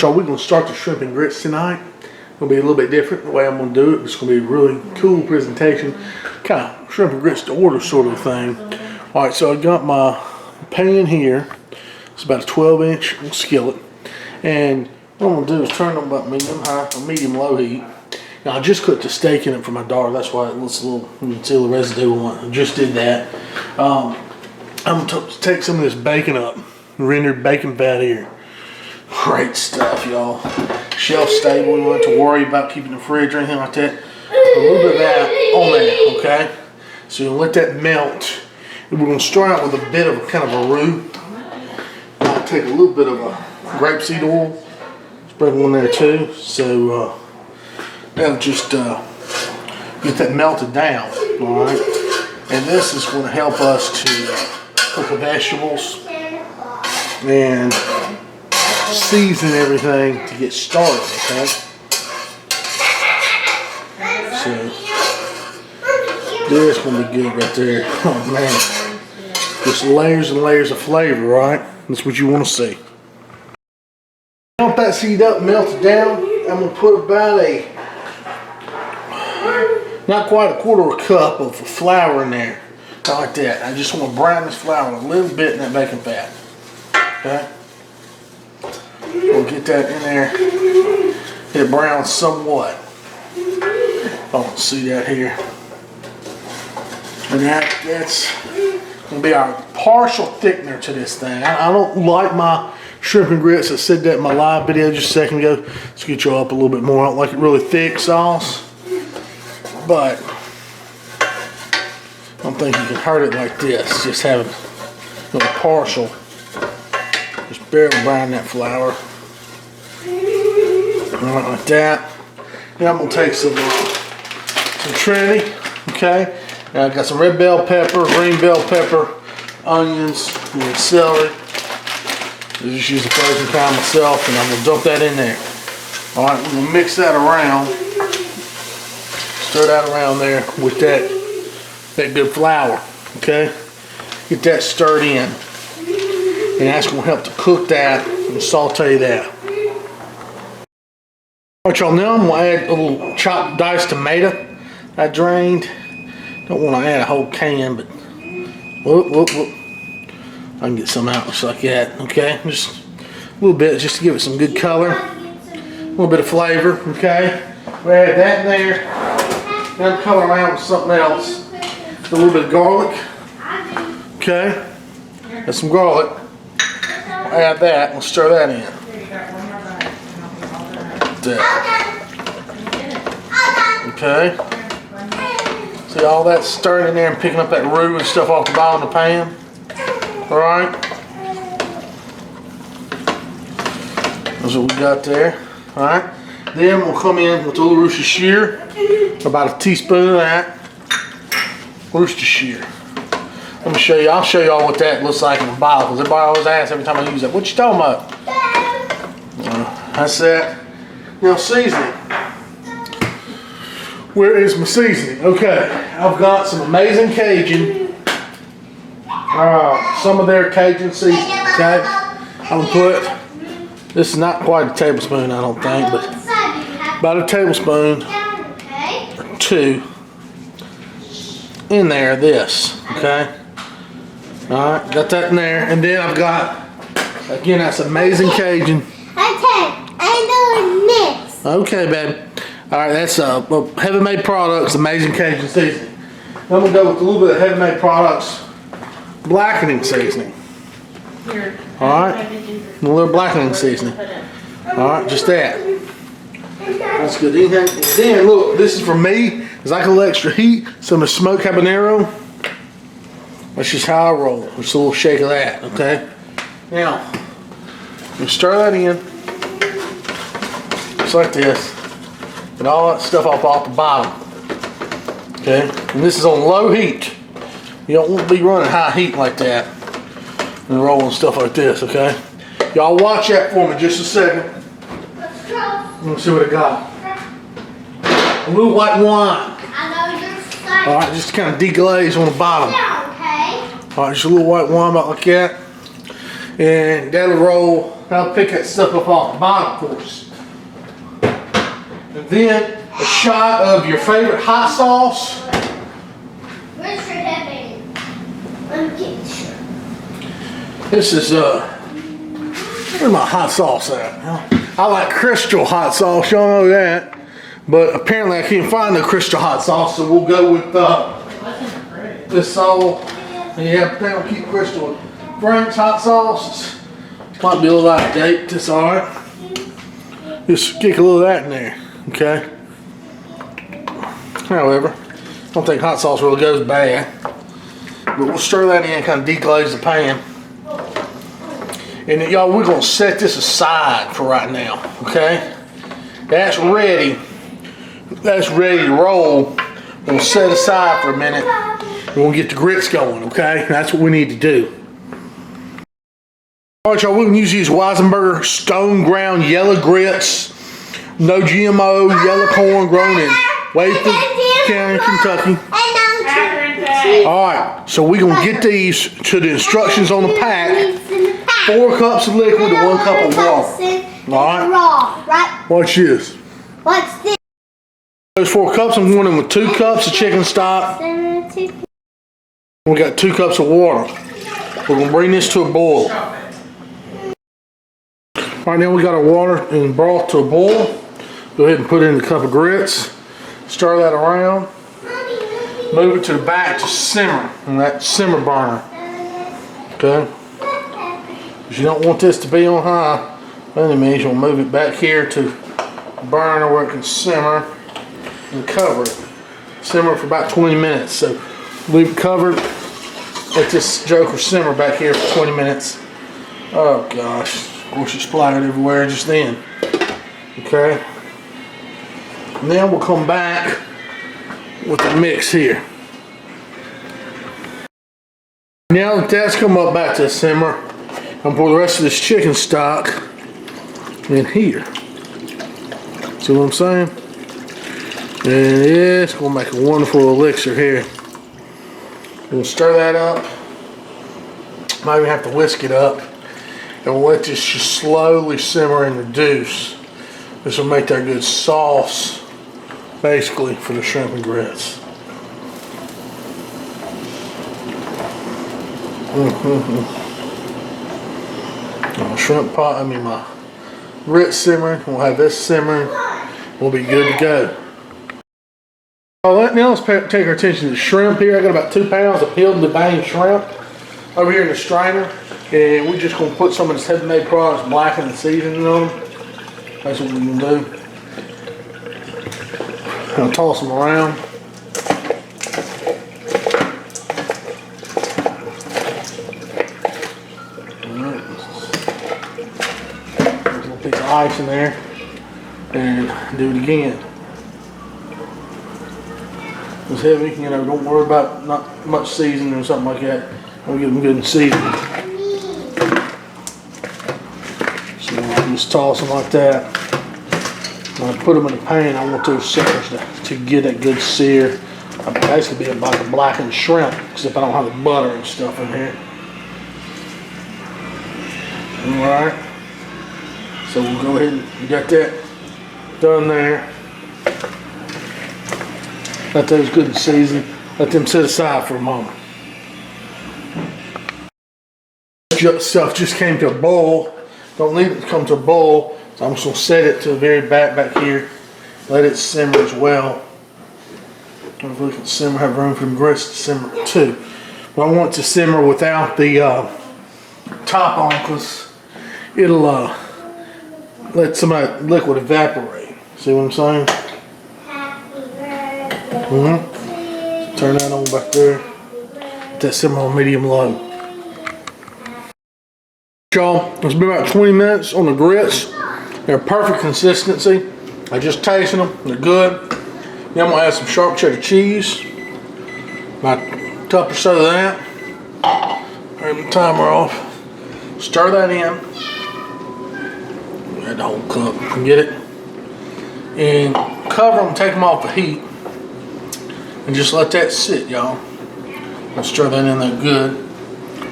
So we're going to start the shrimp and grits tonight. It'll be a little bit different the way I'm going to do it. It's going to be a really cool presentation. Kind of shrimp and grits to order sort of thing. Alright, so I got my pan here. It's about a 12-inch skillet. And what I'm going to do is turn them about medium high or medium low heat. Now I just cooked a steak in it for my daughter. That's why it looks a little, you can see the residue on it. I just did that. I'm going to take some of this bacon up. Rendered bacon fat here. Great stuff, y'all. Shelf stable. You don't have to worry about keeping the fridge or anything like that. A little bit of that on there, okay? So you'll let that melt. And we're going to start out with a bit of kind of a roux. I'll take a little bit of a grapeseed oil. Spread one there too. So that'll just get that melted down, all right? And this is going to help us to cook the vegetables and season everything to get started, okay? So this is going to be good right there. Oh man, just layers and layers of flavor, right? That's what you want to see. Melt that seed up, melt it down. I'm going to put about not quite a quarter of a cup of flour in there, like that. I just want to brown this flour a little bit in that bacon fat. Okay, we'll get that in there. Get it brown somewhat. Oh, see that here. And that's going to be our partial thickener to this thing. I don't like my shrimp and grits. I said that in my live video just a second ago. Let's get you up a little bit more. I don't like it really thick sauce, but I don't think you can hurt it like this. Just having a little partial. Just barely brown that flour. Right, like that. Now I'm going to take some Trinity, okay? Now I've got some red bell pepper, green bell pepper, onions, and celery. I just use the frozen kind myself, and I'm going to dump that in there. Alright, we're going to mix that around. Stir that around there with that good flour, okay? Get that stirred in. And that's going to help to cook that and saute that. Alright y'all, now I'm going to add a little chopped diced tomato I drained. Don't want to add a whole can, but whoop. I can get some out just like that, okay? Just a little bit just to give it some good color. A little bit of flavor, okay? We add that in there. Now color around with something else. A little bit of garlic. Okay? That's some garlic. We'll add that. We'll stir that in. Okay? See all that stirring in there and picking up that roux and stuff off the bottom of the pan? Alright? That's what we got there. Alright? Then we'll come in with a little Worcestershire. About a teaspoon of that. Worcestershire. Let me show you. I'll show you all what that looks like in the bottle, because everybody always asks every time I use that. What you talking about? That's that. Now seasoning. Where is my seasoning? Okay, I've got some amazing Cajun. Some of their Cajun seasoning. Okay, I'm gonna put. This is not quite a tablespoon, I don't think, but about a tablespoon or two in there. This, okay. All right, got that in there, and then I've got again that's amazing Cajun. Okay, baby. All right, that's Heaven Made Products, Amazing Cajun Seasoning. Then I'm gonna go with a little bit of Heaven Made Products blackening seasoning. All right, a little blackening seasoning. All right, just that. That's good. Anything? Then look, this is for me. It's like a little extra heat. Some of the smoked habanero. That's just how I roll. Just a little shake of that. Okay. Now, you stir that in, just like this. Get all that stuff off the bottom. Okay, and this is on low heat. You don't want to be running high heat like that and rolling stuff like this, okay? Y'all watch that for me just a second. Let me see what I got. A little white wine. Alright, just to kind of deglaze on the bottom. Alright, just a little white wine about like that. And that'll roll I'll pick that stuff up off the bottom, of course. And then a shot of your favorite hot sauce. Where's your head? Let me get sure. This is where's my hot sauce at? I like Crystal hot sauce, y'all know that. But apparently I can't find the Crystal hot sauce, so we'll go with this all. Yeah, they don't keep Crystal. Frank's hot sauce might be a little out of date. That's all right. Just stick a little of that in there, okay? However, I don't think hot sauce really goes bad. But we'll stir that in, kind of deglaze the pan. And then, y'all, we're gonna set this aside for right now, okay? That's ready. That's ready to roll. We'll set aside for a minute. We're gonna get the grits going, okay? That's what we need to do. All right, y'all, we're gonna use these Weisenberger stone ground yellow grits. No GMO, yellow corn grown in Weisenberger County, Kentucky. All right, so we're gonna get these to the instructions on the pack. 4 cups of liquid to 1 cup of water. All right. Watch this. What's this? Those 4 cups, I'm going in with 2 cups of chicken stock. We got 2 cups of water. We're gonna bring this to a boil. All right, now we got our water and broth to a boil. Go ahead and put in the cup of grits. Stir that around. Move it to the back to simmer on that simmer burner. Okay. Because you don't want this to be on high. By any means, you'll move it back here to the burner where it can simmer and cover it. Simmer for about 20 minutes. So leave it covered. Let this joker simmer back here for 20 minutes. Oh gosh. Of course, it splattered everywhere just then. Okay. And then we'll come back with the mix here. Now that that's come up back to simmer, I'm pour the rest of this chicken stock in here. See what I'm saying? And it's gonna make a wonderful elixir here. We'll stir that up. Might even have to whisk it up. And we'll let this just slowly simmer and reduce. This will make that good sauce, basically, for the shrimp and grits. My shrimp pot, my grits simmering. We'll have this simmering. We'll be good to go. All right, now let's take our attention to the shrimp here. I got about 2 pounds of peeled and deboned shrimp over here in the strainer. And we're just gonna put some of this Heaven Made products, blackened and seasoning on them. That's what we're gonna do. I'll toss them around. Alright. There's a little piece of ice in there. And do it again. It's heavy, don't worry about not much seasoning or something like that. We'll get them good and seasoned. So we'll just toss them like that. When I put them in the pan, I want those suckers to get that good sear. I'll basically be like a blackened shrimp, except I don't have the butter and stuff in here. Alright. So we'll go ahead and get that done there. Let those good and seasoned. Let them sit aside for a moment. Stuff just came to a boil. Don't leave it to come to a boil. So I'm just going to set it to the very back here. Let it simmer as well. If we can simmer, have room for the grits to simmer too. But I want it to simmer without the top on, because it'll let some of that liquid evaporate. See what I'm saying? Turn that on back there. Let that simmer on medium low. Y'all, it's been about 20 minutes on the grits. They're perfect consistency. I just tasted them. They're good. Then I'm gonna add some sharp cheddar cheese. About a cup or so of that. Turn the timer off. Stir that in. Add the whole cup. Get it? And cover them. Take them off the heat. And just let that sit, y'all. I'll stir that in there good.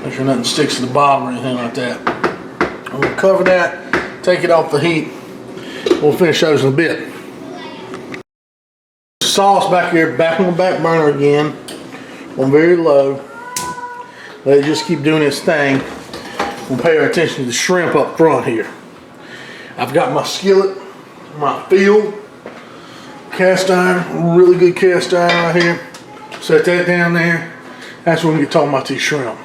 Make sure nothing sticks to the bottom or anything like that. I'm gonna cover that, take it off the heat. We'll finish those in a bit. Sauce back here, back on the back burner again, on very low. Let it just keep doing its thing. We'll pay our attention to the shrimp up front here. I've got my skillet, my field cast iron, really good cast iron right here. Set that down there. That's when we get talking about these shrimp.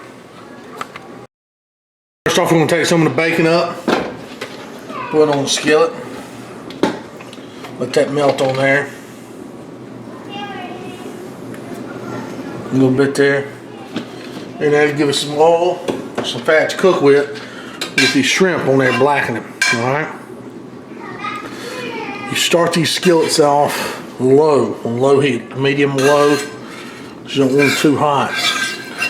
First off, we're gonna take some of the bacon up, put it on the skillet, let that melt on there. A little bit there. And that'll give us some oil, some fat to cook with. Get these shrimp on there, blacken them, all right? You start these skillets off low, on low heat, medium low. You don't want them too hot.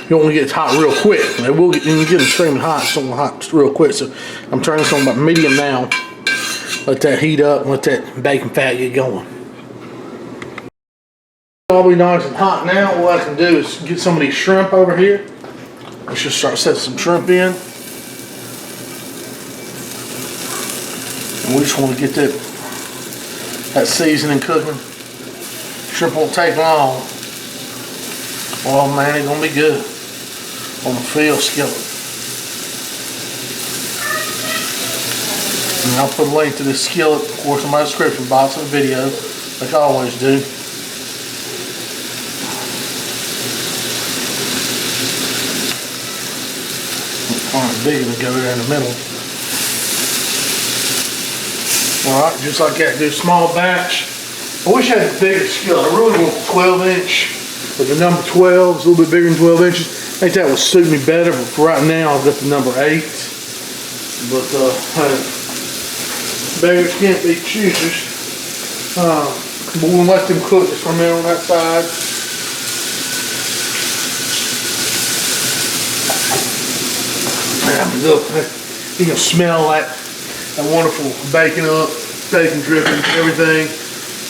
You don't want to get it hot real quick. They will get, you can get them steaming hot, so hot real quick. So I'm turning this on about medium now. Let that heat up and let that bacon fat get going. Probably nice and hot now. What I can do is get some of these shrimp over here. Let's just start setting some shrimp in. And we just want to get that seasoning cooking. Shrimp won't take long. Oh man, it's gonna be good on the field skillet. And I'll put a link to this skillet, of course, in my description box of the video, like I always do. Big and go there in the middle. Alright, just like that, do a small batch. I wish I had a bigger skillet. I really want 12-inch, but the number 12 is a little bit bigger than 12 inches. I think that would suit me better, but for right now I've got the number 8. But beggars can't be choosers. But we'll let them cook just for a minute on that side. Look, you can smell that wonderful bacon up, bacon dripping, everything.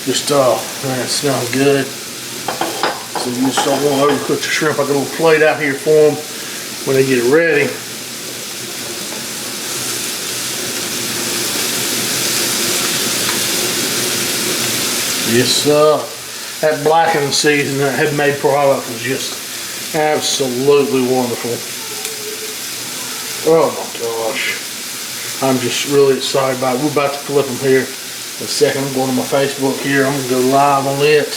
Just, man, it smells good. So you just don't want to overcook the shrimp. I got a little plate out here for them when they get it ready. Yes, that blackening season, that head-made product was just absolutely wonderful. Oh my gosh. I'm just really excited about it. We're about to flip them here in a second. I'm going to my Facebook here. I'm going to go live on it.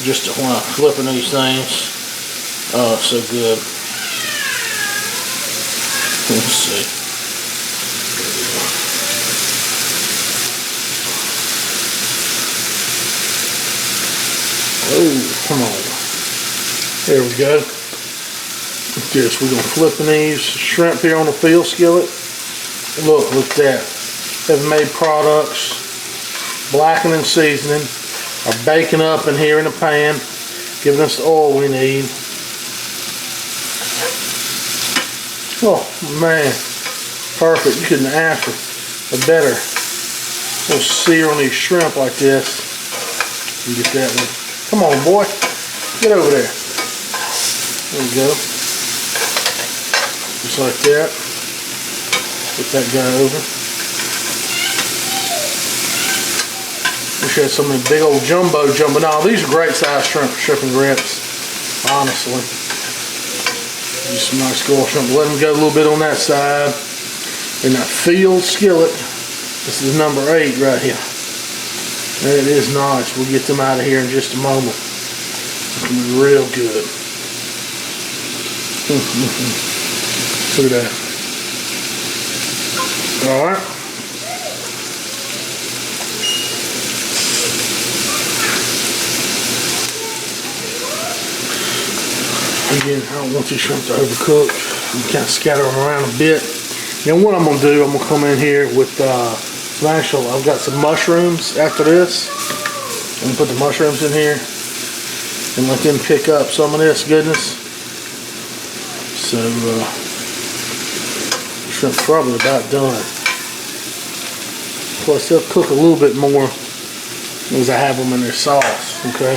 Just when I'm flipping these things. Oh, so good. Let's see. Oh, come on. There we go. Just we're gonna flip these shrimp here on the field skillet. Look at that. Have made products, blackening seasoning, are baking up in here in the pan, giving us the oil we need. Oh man, perfect. You couldn't ask for a better little sear on these shrimp like this. You get that one. Come on, boy, get over there. There we go. Just like that. Put that guy over. We should have so many big old jumbo. Now these are great size shrimp and grits. Honestly. Just some nice squash shrimp. Let them go a little bit on that side. And that field skillet. This is number 8 right here. That is nice. We'll get them out of here in just a moment. It's going to be real good. Look at that. Alright. Again, I don't want these shrimp to overcook. You kind of scatter them around a bit. Now what I'm going to do, I'm going to come in here with actually, I've got some mushrooms after this. I'm going to put the mushrooms in here and let them pick up some of this goodness. So, shrimp's probably about done. Plus, they'll cook a little bit more as I have them in their sauce, okay?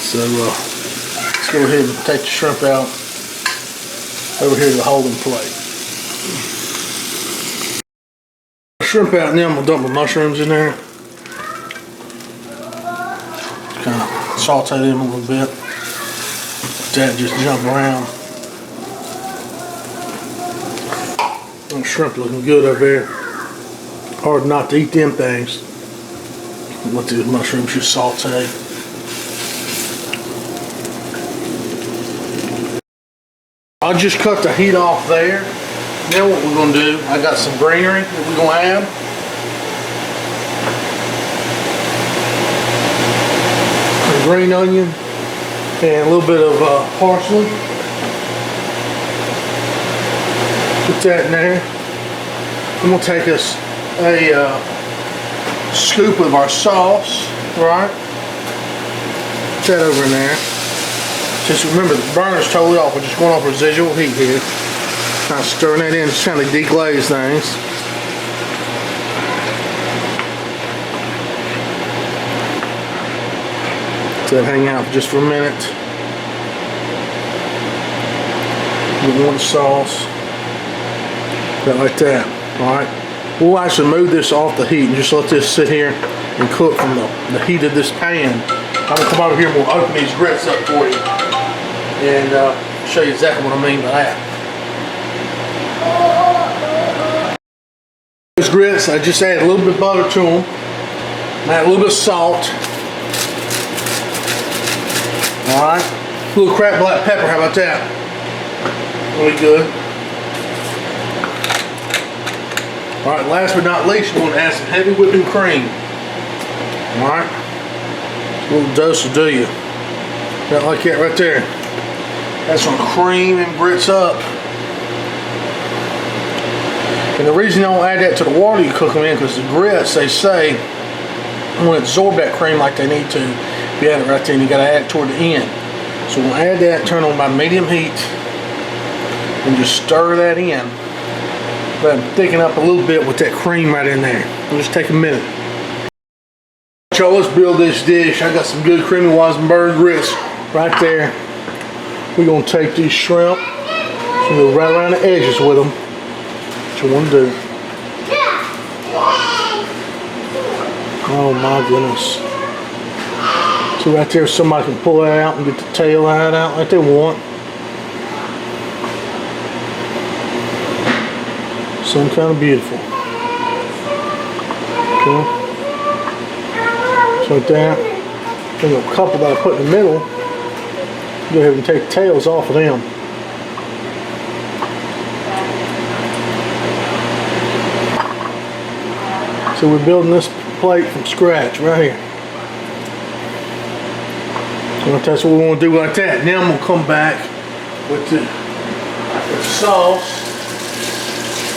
So, let's go ahead and take the shrimp out over here to the holding plate. shrimp out, and then I'm gonna dump my mushrooms in there. Kind of saute them a little bit. Let that just jump around. And the shrimp looking good over there. Hard not to eat them things. Let these mushrooms just saute. I'll just cut the heat off there. Now what we're going to do, I got some greenery that we're going to add. Some green onion and a little bit of parsley. Put that in there. I'm going to take us a scoop of our sauce, right? Put that over in there. Just remember the burner's totally off. We're just going off residual heat here. Kind of stirring that in, just kind of deglaze things. Let that hang out just for a minute. Get one sauce. About like that. Alright. We'll actually move this off the heat and just let this sit here and cook from the heat of this pan. I'm going to come over here and we'll open these grits up for you and show you exactly what I mean by that. Those grits, I just add a little bit of butter to them. Add a little bit of salt. Alright. A little cracked black pepper, how about that? Really good. Alright, last but not least, we're going to add some heavy whipping cream. Alright. A little dose will do you. About like that right there. That's going to cream and grits up. And the reason you don't add that to the water you cook them in, because the grits, they say, won't absorb that cream like they need to. If you add it right there, and you got to add it toward the end. So we'll add that, turn on by medium heat, and just stir that in. Let it thicken up a little bit with that cream right in there. It'll just take a minute. So let's build this dish. I got some good creamy Weisenberger grits right there. We're going to take these shrimp, so go right around the edges with them. What you want to do. Oh my goodness. So right there, somebody can pull that out and get the tail out like they want. Some kind of beautiful. Okay. So like that. There's a couple that I put in the middle. Go ahead and take the tails off of them. So we're building this plate from scratch right here. So that's what we want to do like that. Now I'm going to come back with the sauce.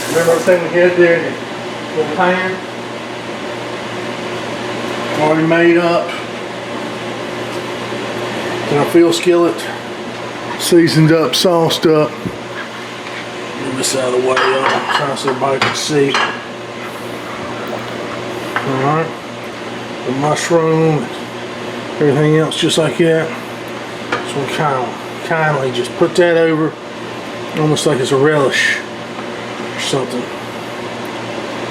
Remember everything we had there in the little pan? Already made up. In our field skillet. Seasoned up, sauced up. Move this out of the way, y'all, so everybody can see. Alright. The mushroom, everything else just like that. So we kindly just put that over, almost like it's a relish or something.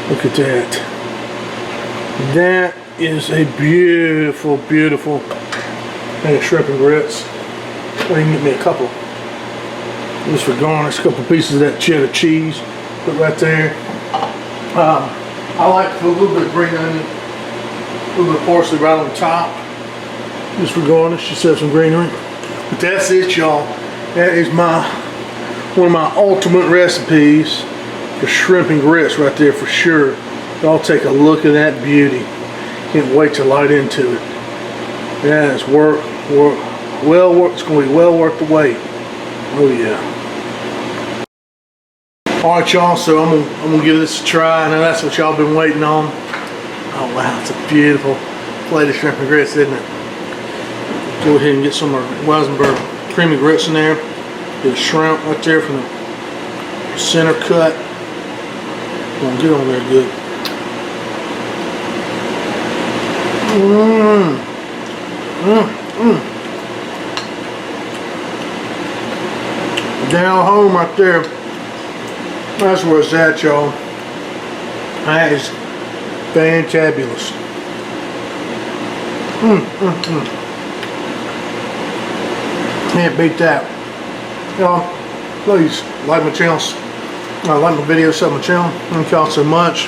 Look at that. That is a beautiful, beautiful thing of shrimp and grits. I can get me a couple, just for garnish, a couple pieces of that cheddar cheese. Put right there. I like to put a little bit of green onion, a little bit of parsley right on top, just for garnish. Just have some greenery. But that's it, y'all. That is one of my ultimate recipes for shrimp and grits right there for sure. Y'all take a look at that beauty. Can't wait to light into it. Yeah, it's well worth. It's going to be well worth the wait. Oh yeah. Alright y'all, so I'm gonna give this a try. I know that's what y'all been waiting on. Oh wow, it's a beautiful plate of shrimp and grits, isn't it? Go ahead and get some of our Weisenberger creamy grits in there. Get a shrimp right there from the center cut. Gonna get on there good. Down home right there. That's where it's at, y'all. That is fantabulous. Can't beat that. Y'all, please like my channel. Like my videos, sub my channel. Thank y'all so much.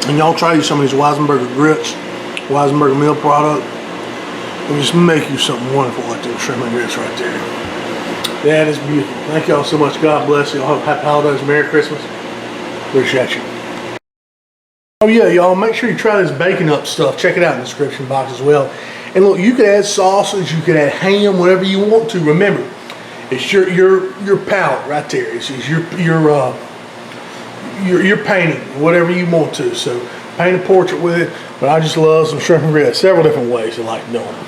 And y'all try some of these Weisenberger grits, Weisenberger Mill product, and just make you something wonderful like those shrimp and grits right there. That is beautiful. Thank y'all so much. God bless you. Y'all have happy holidays. Merry Christmas. Appreciate you. Oh yeah, y'all, make sure you try this baking up stuff. Check it out in the description box as well. And look, you could add sausage, you could add ham, whatever you want to. Remember, it's your palate right there. It's your painting, whatever you want to. So paint a portrait with it. But I just love some shrimp and grits. Several different ways I like doing them.